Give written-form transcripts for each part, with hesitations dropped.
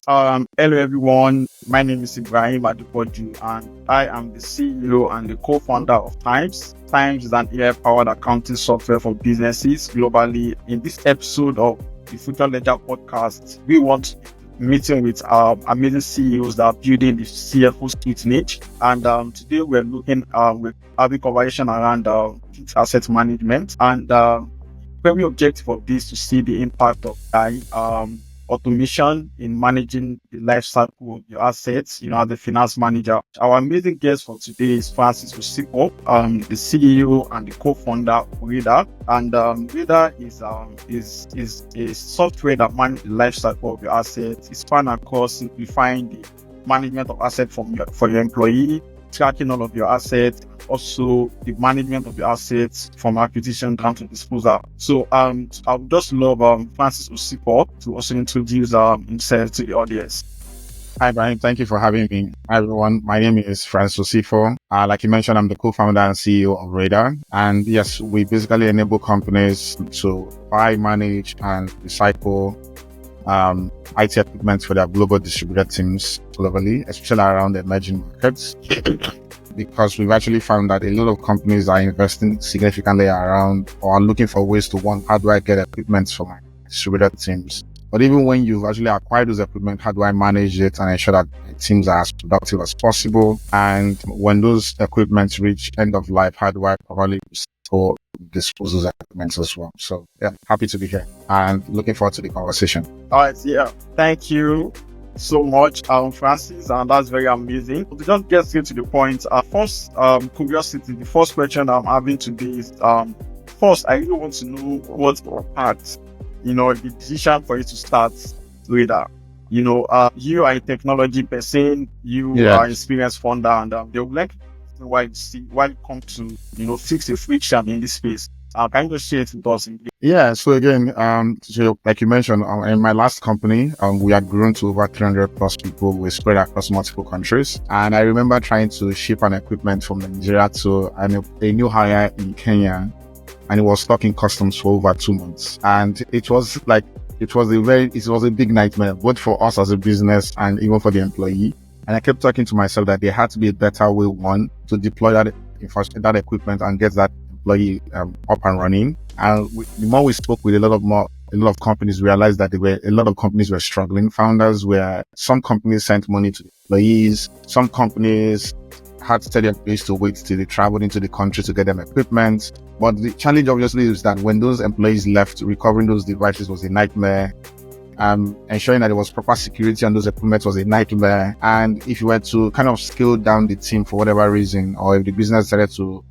Hello everyone. My name is Ibrahim Adepoju, and I am the CEO and the co-founder of Tyms. Tyms is an AI-powered accounting software for businesses globally. In this episode of the Future Ledger podcast, we want to be meeting with amazing CEOs that are building the CFO suite niche. And today we're having conversation around fixed asset management and primary objective of this to see the impact of AI automation in managing the life cycle of your assets, as the finance manager. Our amazing guest for today is Francis Osifo, the CEO and the co-founder of Rayda. And Rayda is a software that manages the life cycle of your assets. It's span across simplifying the management of assets for your employee, tracking all of your assets, also the management of your assets from acquisition down to disposal. So I would just love Francis Osifo to also introduce himself to the audience. Hi, Brian. Thank you for having me. Hi, everyone. My name is Francis Osifo. Like you mentioned, I'm the co-founder and CEO of Rayda. And yes, we basically enable companies to buy, manage, and recycle IT equipment for their global distributed teams globally, especially around the emerging markets. Because we've actually found that a lot of companies are investing significantly around or are looking for ways to how do I get equipment for my distributed teams? But even when you've actually acquired those equipment, how do I manage it and ensure that my teams are as productive as possible? And when those equipment reach end of life, how do I probably dispose those equipment as well? So yeah, happy to be here and looking forward to the conversation. All right, yeah. Thank you so much, Francis, and that's very amazing. To just get straight to the point, first, curiosity, the first question I'm having today is, first, I really want to know what part, the decision for you to start Rayda. You are a technology person, you are an experienced founder, and they would like to know why you come to, fix the friction in this space. Can you just share it with us? Yeah. So again, so like you mentioned, in my last company, we had grown to over 300 plus people. We spread across multiple countries. And I remember trying to ship an equipment from Nigeria to a new hire in Kenya, and it was stuck in customs for over 2 months. And it was a big nightmare, both for us as a business and even for the employee. And I kept talking to myself that there had to be a better way, one, to deploy that equipment and get that employee up and running. And the more we spoke with a lot of companies, realized that a lot of companies were struggling. Some companies sent money to the employees. Some companies had to tell their employees to wait till they traveled into the country to get them equipment. But the challenge obviously is that when those employees left, recovering those devices was a nightmare. Ensuring that there was proper security on those equipment was a nightmare. And if you were to kind of scale down the team for whatever reason, or if the business decided to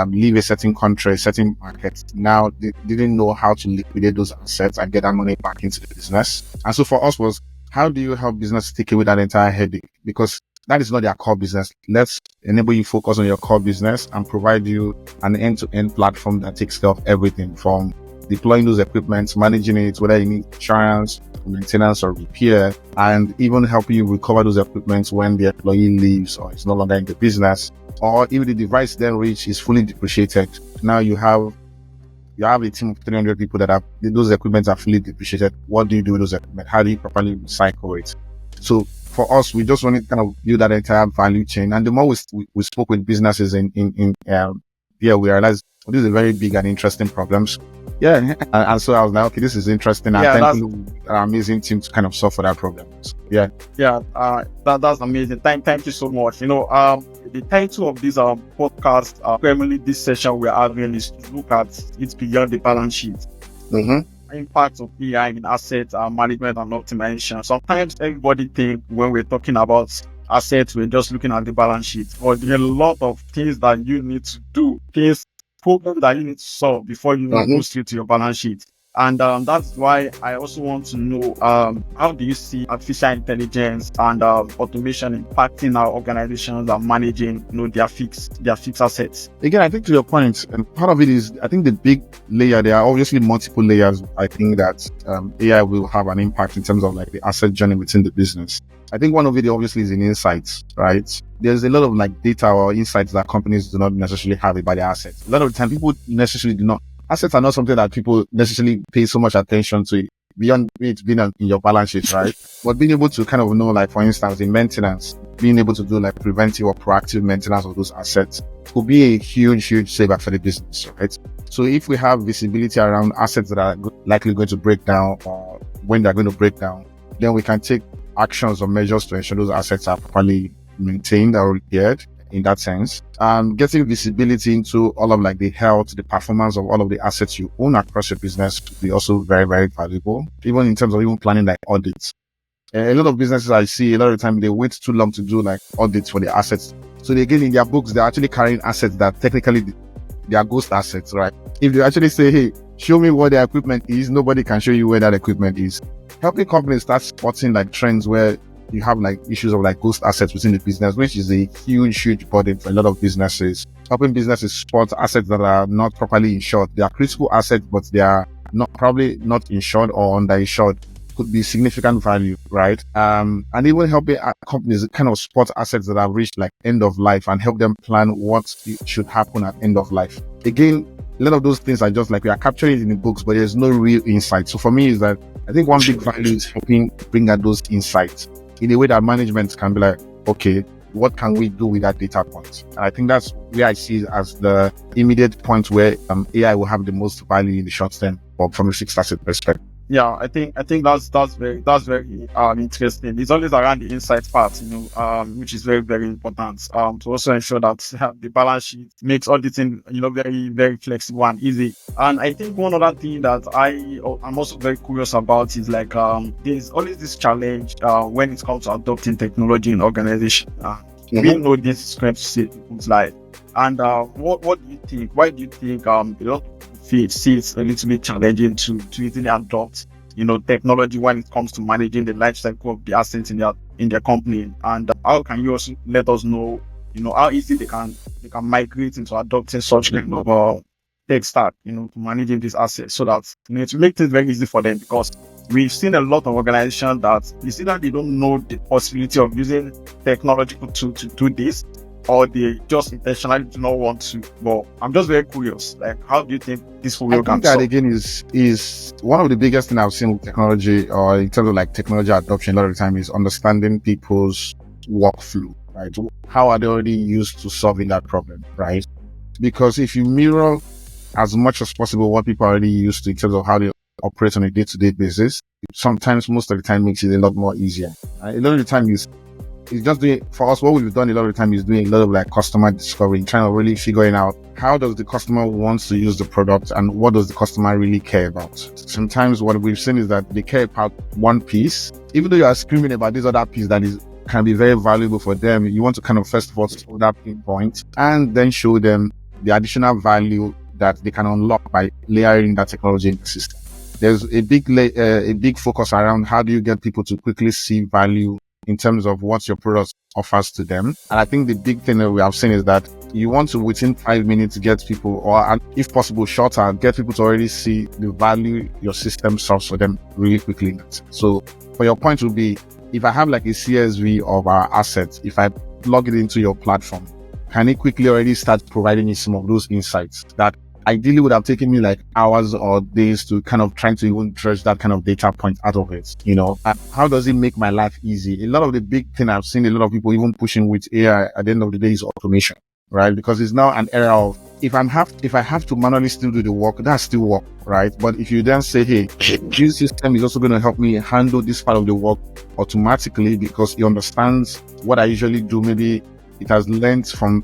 leave a certain country, a certain market, now they didn't know how to liquidate those assets and get that money back into the business. And so for us was, how do you help business take away that entire headache? Because that is not their core business. Let's enable you focus on your core business and provide you an end-to-end platform that takes care of everything from deploying those equipments, managing it, whether you need insurance, maintenance or repair, and even helping you recover those equipments when the employee leaves or is no longer in the business. Or if the device then is fully depreciated, now you have a team of 300 people those equipments are fully depreciated. What do you do with those equipment? How do you properly recycle it? So for us, we just wanted to kind of build that entire value chain. And the more we spoke with businesses we realized these are very big and interesting problems. Yeah. And so I was like, okay, this is interesting. And thankfully, an amazing team to kind of solve for that problem. So, yeah. Yeah. That's amazing. Thank you so much. The title of this podcast, primarily this session we're having, is to look at it beyond the balance sheet. Mm-hmm. Impact of AI in asset management and optimization. Sometimes everybody think when we're talking about assets, we're just looking at the balance sheet, but there are a lot of things that you need to do, problems that you need to solve before you go straight to your balance sheet. And that's why I also want to know, how do you see artificial intelligence and automation impacting our organizations and managing, their fixed assets? Again, I think to your point, and part of it is, I think the big layer, there are obviously multiple layers. I think that AI will have an impact in terms of like the asset journey within the business. I think one of it obviously is in insights, right? There's a lot of like data or insights that companies do not necessarily have about their assets. A lot of the time, people necessarily do not. Assets are not something that people necessarily pay so much attention to beyond it being in your balance sheet, right? But being able to kind of know, like, for instance, in maintenance, being able to do like preventive or proactive maintenance of those assets could be a huge saver for the business, right? So if we have visibility around assets that are likely going to break down or when they're going to break down, then we can take actions or measures to ensure those assets are properly maintained or repaired in that sense. Getting visibility into all of like the health, the performance of all of the assets you own across your business could be also very valuable, even in terms of even planning like audits. A lot of businesses I see, a lot of the time they wait too long to do like audits for the assets. So they again in their books, they're actually carrying assets that technically they are ghost assets, right? If you actually say, hey, show me what the equipment is, nobody can show you where that equipment is. Helping companies start spotting like trends where you have like issues of like ghost assets within the business, which is a huge burden for a lot of businesses. Helping businesses spot assets that are not properly insured. They are critical assets, but they are probably not insured or underinsured. Could be significant value, right? And even helping companies kind of spot assets that have reached like end of life and help them plan what should happen at end of life. Again, a lot of those things are just like we are capturing it in the books, but there's no real insight. So for me is that I think one big value is helping bring out those insights in a way that management can be like, okay, what can we do with that data point? And I think that's where I see as the immediate point where AI will have the most value in the short term, or from a fixed asset perspective. Yeah, I think that's very interesting. It's always around the insight part, which is very important. To also ensure that the balance sheet makes auditing, very flexible and easy. And I think one other thing that I'm also very curious about is like there's always this challenge when it comes to adopting technology in organization. We know this is going to save people's life. And what do you think? Why do you think see it's a little bit challenging to easily adopt, technology when it comes to managing the life cycle of the assets in their company? And how can you also let us know, how easy they can migrate into adopting such kind of tech stack, to managing these assets, so that to make things very easy for them? Because we've seen a lot of organizations that you see that they don't know the possibility of using technological tool to do this, or they just intentionally do not want to. But I'm just very curious, like, how do you think this will work? I think that again is one of the biggest things I've seen with technology, or in terms of like technology adoption a lot of the time, is understanding people's workflow, right? How are they already used to solving that problem, right? Because if you mirror as much as possible what people are already used to in terms of how they operate on a day-to-day basis, sometimes most of the time makes it a lot more easier. A lot of the time it's just doing, for us, what we've done a lot of the time is doing a lot of like customer discovery, trying to really figuring out how does the customer wants to use the product and what does the customer really care about. Sometimes what we've seen is that they care about one piece, even though you are screaming about this other piece that can be very valuable for them. You want to kind of first of all solve that pinpoint and then show them the additional value that they can unlock by layering that technology in the system. There's a big focus around how do you get people to quickly see value in terms of what your product offers to them. And I think the big thing that we have seen is that you want to, within 5 minutes, get people, or if possible shorter, get people to already see the value your system solves for them really quickly. So for your point would be, if I have like a CSV of our assets, if I plug it into your platform, can it quickly already start providing me some of those insights that ideally would have taken me like hours or days to kind of trying to even dredge that kind of data point out of it, How does it make my life easy? A lot of the big thing I've seen a lot of people even pushing with AI at the end of the day is automation, right? Because it's now an era of, if I have to manually still do the work, that's still work, right? But if you then say, hey, this system is also going to help me handle this part of the work automatically because it understands what I usually do. Maybe it has learned from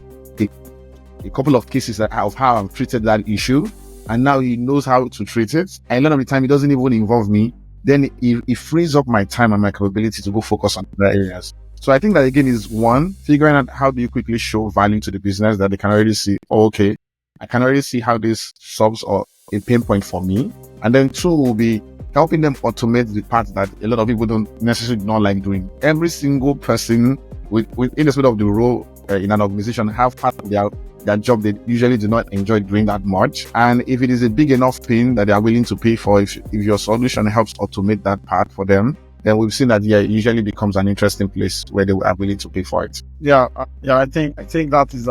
a couple of cases of how I've treated that issue, and now he knows how to treat it. And a lot of the time, it doesn't even involve me. Then it frees up my time and my capability to go focus on other areas. So I think that again is one, figuring out how do you quickly show value to the business that they can already see, okay, I can already see how this solves or a pain point for me. And then two will be helping them automate the part that a lot of people don't necessarily not like doing. Every single person in the sort of the role in an organization have part of their job they usually do not enjoy doing that much. And if it is a big enough pain that they are willing to pay for, if your solution helps automate that part for them, then we've seen that it usually becomes an interesting place where they are willing to pay for it. Yeah. I think that is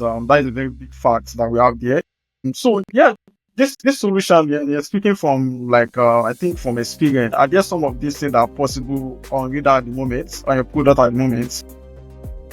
a very big fact that we have there. So yeah, this solution, you're speaking from like I think from experience. Are there some of these things that are possible on Rayda at the moment, on your product at the moment?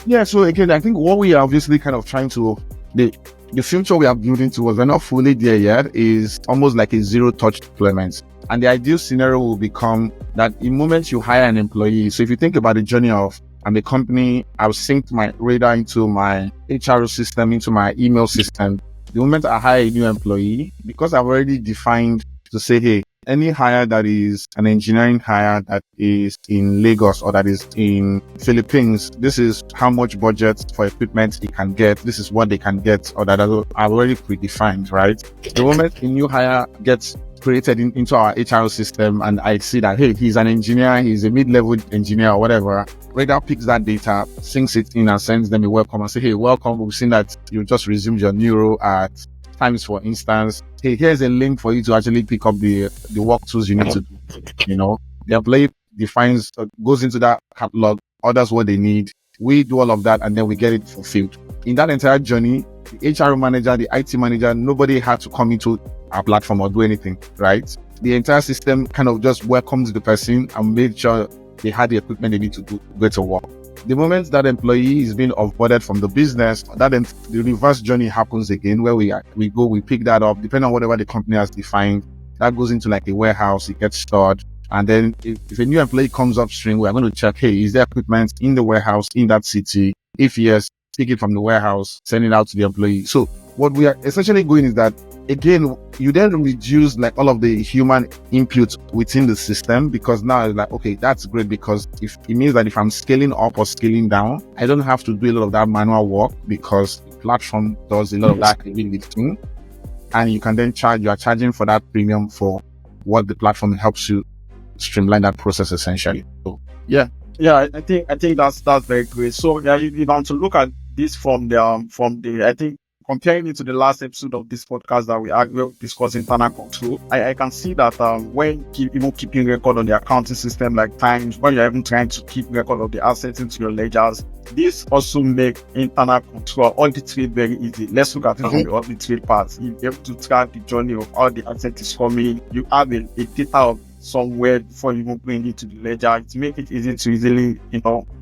Yeah, so again, I think what we are obviously kind of trying to, the future we are building towards, we're not fully there yet, is almost like a zero touch deployment. And the ideal scenario will become that the moment you hire an employee, so if you think about the journey of, I'm a company, I'll sync my Rayda into my HR system, into my email system. The moment I hire a new employee, because I've already defined to say, hey, any hire that is an engineering hire that is in Lagos or that is in Philippines, this is how much budget for equipment he can get. This is what they can get, or that are already predefined, right? The moment a new hire gets created into our HR system and I see that, hey, he's an engineer, he's a mid-level engineer or whatever, Rayda picks that data, syncs it in and sends them a welcome and say, hey, welcome. We've seen that you just resumed your new role at Tyms, for instance. Hey, here's a link for you to actually pick up the work tools you need to do. You know, the employee defines, goes into that catalog, orders what they need. We do all of that and then we get it fulfilled. In that entire journey, the HR manager, the IT manager, nobody had to come into our platform or do anything, right? The entire system kind of just welcomes the person and made sure they had the equipment they need to do to go to work. The moment that employee is being offboarded from the business, the reverse journey happens again, where we pick that up, depending on whatever the company has defined. That goes into like a warehouse, it gets stored. And then if a new employee comes upstream, we're going to check, hey, is there equipment in the warehouse in that city? If yes, take it from the warehouse, send it out to the employee. So what we are essentially going is that, again, you then reduce like all of the human input within the system, because now it's like, okay, that's great, because if it means that if I'm scaling up or scaling down, I don't have to do a lot of that manual work, because the platform does a lot of that heavy lifting. And you can then you are charging for that premium for what the platform helps you streamline that process essentially. So yeah. I think that's very great. So yeah, you want to look at this from the I think comparing it to the last episode of this podcast that we discussed internal control, I can see that when even keeping record on the accounting system like Tyms, when you're even trying to keep record of the assets into your ledgers, this also make internal control audit trade very easy. Let's look at it from the audit trade part. You're able to track the journey of how the asset is coming. You have a data of somewhere before you even bring it to the ledger. It make it easy to easily,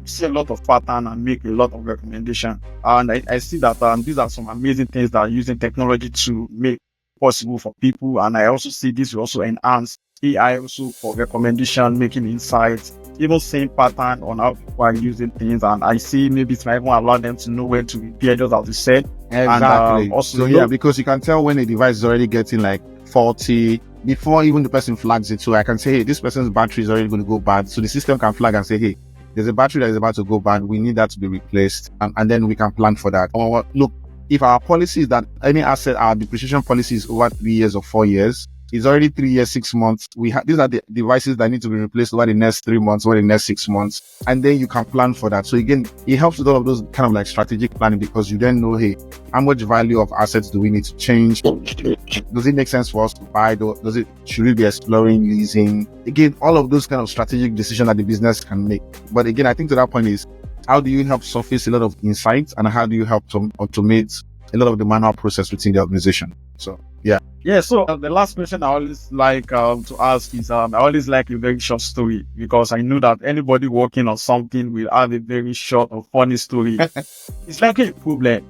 see a lot of pattern and make a lot of recommendation. And I see that these are some amazing things that are using technology to make possible for people. And I also see this will also enhance AI also for recommendation, making insights, even seeing pattern on how people are using things. And I see maybe it might even allow them to know when to repair, just as you said. Exactly. And, also, so yeah, because you can tell when a device is already getting like faulty before even the person flags it. So I can say, hey, this person's battery is already going to go bad. So the system can flag and say, hey, there's a battery that is about to go bad. We need that to be replaced. And then we can plan for that. Or look, if our policy is that any asset, our depreciation policy is over 3 years or 4 years, it's already 3 years, 6 months. These are the devices that need to be replaced over the next 3 months, over the next 6 months. And then you can plan for that. So again, it helps with all of those kind of like strategic planning, because you then know, hey, how much value of assets do we need to change? Does it make sense for us to buy? Should we be exploring leasing? Again, all of those kind of strategic decisions that the business can make. But again, I think to that point is, how do you help surface a lot of insights, and how do you help to automate a lot of the manual process within the organization? So yeah. So the last question I always like to ask is I always like a very short story, because I know that anybody working on something will have a very short or funny story. It's like a problem,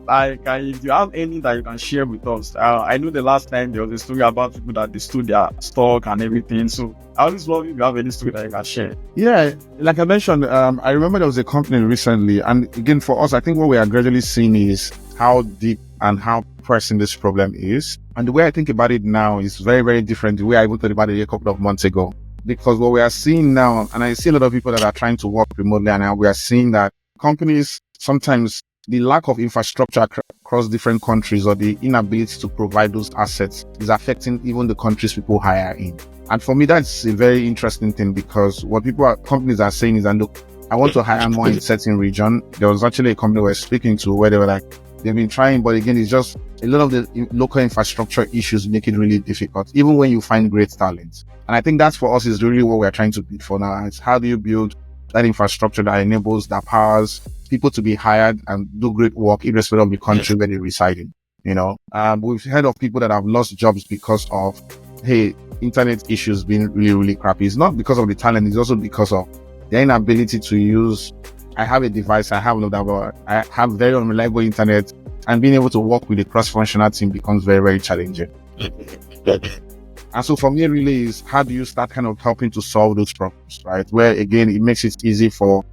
like if you have any that you can share with us. I know the last time there was a story about people that they stole their stock and everything, so I always love if you have any story that you can share. Yeah, like I mentioned, I remember there was a company recently, and again for us, I think what we are gradually seeing is how deep and how pressing this problem is. And the way I think about it now is very, very different the way I even thought about it a couple of months ago. Because what we are seeing now, and I see a lot of people that are trying to work remotely, and now we are seeing that companies, sometimes the lack of infrastructure across different countries, or the inability to provide those assets, is affecting even the countries people hire in. And for me, that's a very interesting thing, because what companies are saying is that, look, I want to hire more in a certain region. There was actually a company we were speaking to where they were like, they've been trying, but again, it's just a lot of the local infrastructure issues make it really difficult, even when you find great talent. And I think that's for us is really what we're trying to build for now. It's how do you build that infrastructure that enables, that powers people to be hired and do great work irrespective of the country where they reside in. We've heard of people that have lost jobs because of, hey, internet issues being really, really crappy. It's not because of the talent. It's also because of their inability to use, I have a device, I have I have very unreliable internet, and being able to work with a cross-functional team becomes very, very challenging. And so for me, really is, how do you start kind of helping to solve those problems, right? Where again, it makes it easy for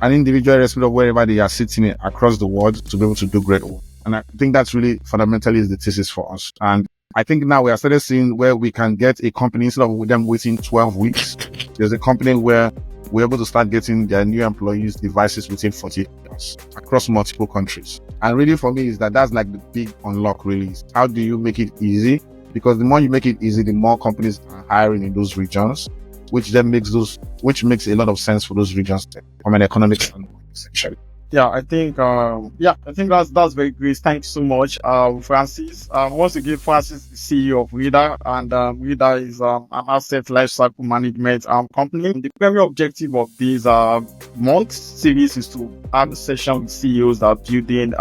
an individual, irrespective of wherever they are sitting across the world, to be able to do great work. And I think that's really fundamentally is the thesis for us. And I think now we are started seeing where we can get a company, instead of them waiting 12 weeks, there's a company where we're able to start getting their new employees devices within 48 hours across multiple countries. And really for me is that's like the big unlock really is, how do you make it easy? Because the more you make it easy, the more companies are hiring in those regions, which makes a lot of sense for those regions from an economic standpoint, essentially. Yeah, I think that's very great. Thanks so much, Francis. I want to give Francis the CEO of Rayda, and Rayda is an asset lifecycle management company. The primary objective of this month series is to have a session with CEOs that are building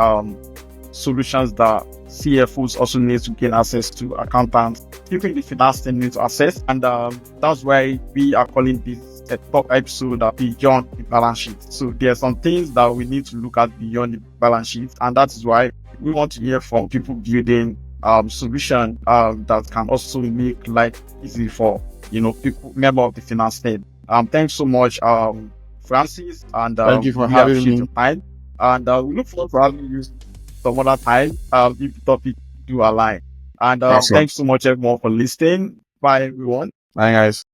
solutions that CFOs also need to gain access to, accountants, even the finance team need to access, and that's why we are calling this a top episode beyond the balance sheet. So there are some things that we need to look at beyond the balance sheet, and that is why we want to hear from people building solution that can also make life easy for people, member of the finance team. Thanks so much, Francis, and thank you for having me. Your time, and we look forward to having you some other time if the topic do align. And awesome. Thanks so much everyone for listening. Bye everyone. Bye guys.